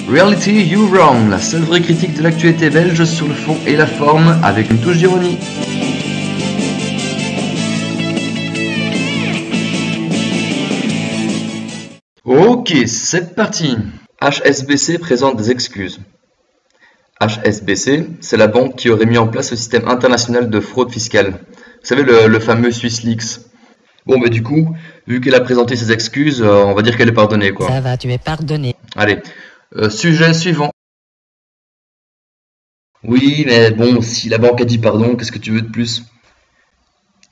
Reality You Wrong, la seule vraie critique de l'actualité belge sur le fond et la forme, avec une touche d'ironie. Ok, c'est parti. HSBC présente des excuses. HSBC, c'est la banque qui aurait mis en place le système international de fraude fiscale. Vous savez, le fameux SwissLeaks. Bon, mais du coup, vu qu'elle a présenté ses excuses, on va dire qu'elle est pardonnée, quoi. Ça va, tu es pardonné. Allez, sujet suivant. Oui, mais bon, si la banque a dit pardon, qu'est-ce que tu veux de plus?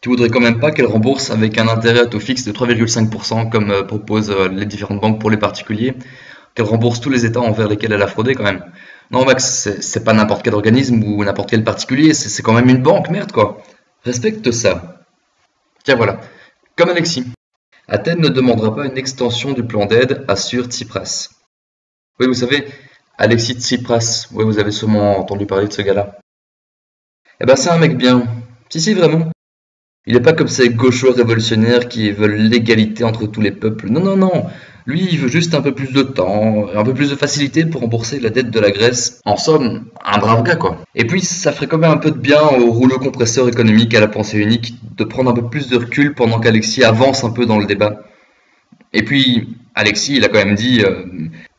Tu voudrais quand même pas qu'elle rembourse avec un intérêt à taux fixe de 3,5% comme proposent les différentes banques pour les particuliers, qu'elle rembourse tous les États envers lesquels elle a fraudé quand même. Non, Max, c'est pas n'importe quel organisme ou n'importe quel particulier, c'est quand même une banque, merde quoi. Respecte ça. Tiens voilà, comme Alexis. Athènes ne demandera pas une extension du plan d'aide, assure Tsipras. Oui, vous savez, Alexis Tsipras, oui, vous avez sûrement entendu parler de ce gars-là. Eh ben c'est un mec bien. Si, vraiment. Il n'est pas comme ces gauchos révolutionnaires qui veulent l'égalité entre tous les peuples. Non. Lui, il veut juste un peu plus de temps, un peu plus de facilité pour rembourser la dette de la Grèce. En somme, un brave gars, quoi. Et puis, ça ferait quand même un peu de bien au rouleau compresseur économique à la pensée unique de prendre un peu plus de recul pendant qu'Alexis avance un peu dans le débat. Et puis, Alexis, il a quand même dit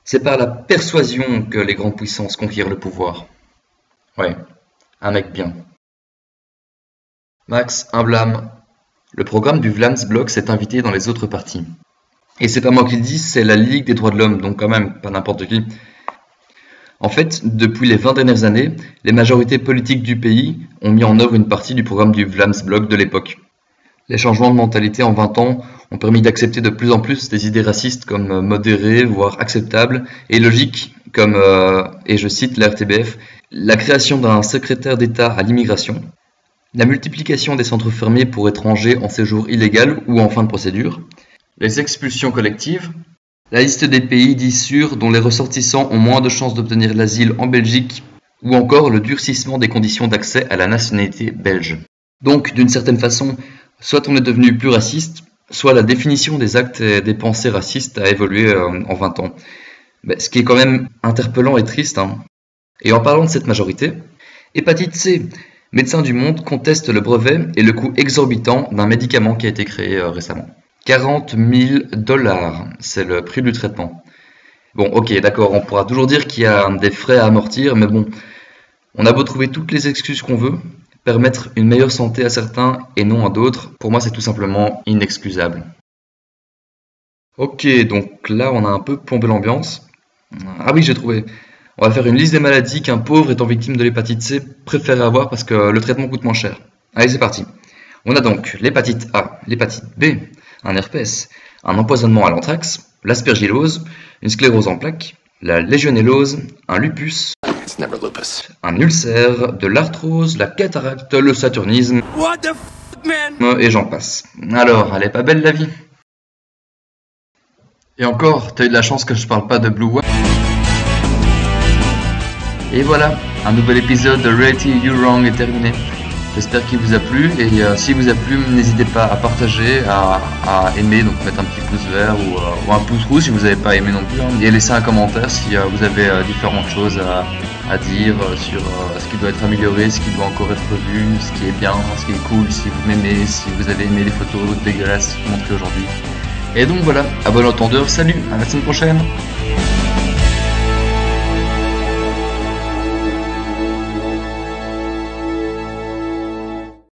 c'est par la persuasion que les grandes puissances conquièrent le pouvoir. Ouais, un mec bien. Max, un blâme. Le programme du Vlaams Blok s'est invité dans les autres partis. Et c'est pas moi qui le dis, c'est la Ligue des droits de l'homme, donc quand même, pas n'importe qui. En fait, depuis les 20 dernières années, les majorités politiques du pays ont mis en œuvre une partie du programme du Vlaams Blok de l'époque. Les changements de mentalité en 20 ans ont permis d'accepter de plus en plus des idées racistes comme modérées, voire acceptables, et logiques comme, et je cite la RTBF, la création d'un secrétaire d'État à l'immigration, la multiplication des centres fermés pour étrangers en séjour illégal ou en fin de procédure, les expulsions collectives, la liste des pays dits sûrs dont les ressortissants ont moins de chances d'obtenir l'asile en Belgique, ou encore le durcissement des conditions d'accès à la nationalité belge. Donc, d'une certaine façon, soit on est devenu plus raciste, soit la définition des actes et des pensées racistes a évolué en 20 ans. Mais ce qui est quand même interpellant et triste. Et en parlant de cette majorité, hépatite C, Médecins du Monde conteste le brevet et le coût exorbitant d'un médicament qui a été créé récemment. 40 000 $, c'est le prix du traitement. Bon, ok, d'accord, on pourra toujours dire qu'il y a des frais à amortir, mais bon, on a beau trouver toutes les excuses qu'on veut, permettre une meilleure santé à certains et non à d'autres, pour moi c'est tout simplement inexcusable. Ok, donc là on a un peu plombé l'ambiance. Ah oui, j'ai trouvé. On va faire une liste des maladies qu'un pauvre étant victime de l'hépatite C préfère avoir parce que le traitement coûte moins cher. Allez, c'est parti. On a donc l'hépatite A, l'hépatite B, un herpès, un empoisonnement à l'anthrax, l'aspergillose, une sclérose en plaques, la légionellose, un lupus, un ulcère, de l'arthrose, la cataracte, le saturnisme, et j'en passe. Alors, elle est pas belle la vie? Et encore, t'as eu de la chance que je parle pas de Blue Whale. Et voilà, un nouvel épisode de Reality You Wrong est terminé. J'espère qu'il vous a plu et s'il vous a plu, n'hésitez pas à partager, à aimer, donc mettre un petit pouce vert ou un pouce rouge si vous n'avez pas aimé non plus. Et laisser un commentaire si vous avez différentes choses à dire sur ce qui doit être amélioré, ce qui doit encore être revu, ce qui est bien, ce qui est cool, si vous m'aimez, si vous avez aimé les photos dégueulasses montrées aujourd'hui. Et donc voilà, à bon entendeur, salut, à la semaine prochaine.